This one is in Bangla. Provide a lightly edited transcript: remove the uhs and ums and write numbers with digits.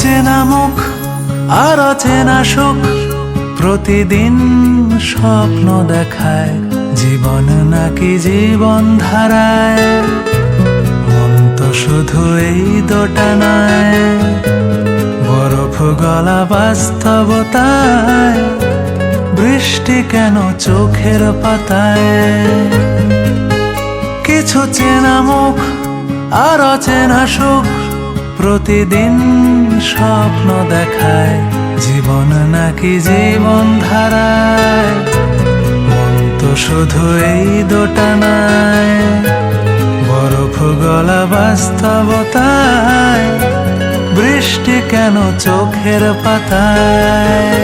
চেনা মুখ আর অচেনা সুখ প্রতিদিন স্বপ্ন দেখায়, জীবন নাকি জীবন ধারায়। মন তো শুধু এই দোটানায়, বরফ গলা বাস্তবতায়, বৃষ্টি কেন চোখের পাতায়। কিছু চেনা মুখ আর অচেনা সুখ প্রতিদিন স্বপ্ন দেখায়, জীবন নাকি জীবন ধারায়। মন তো শুধু এই দোটানায়, বরফ গলা বাস্তবতায়, বৃষ্টি কেন চোখের পাতায়।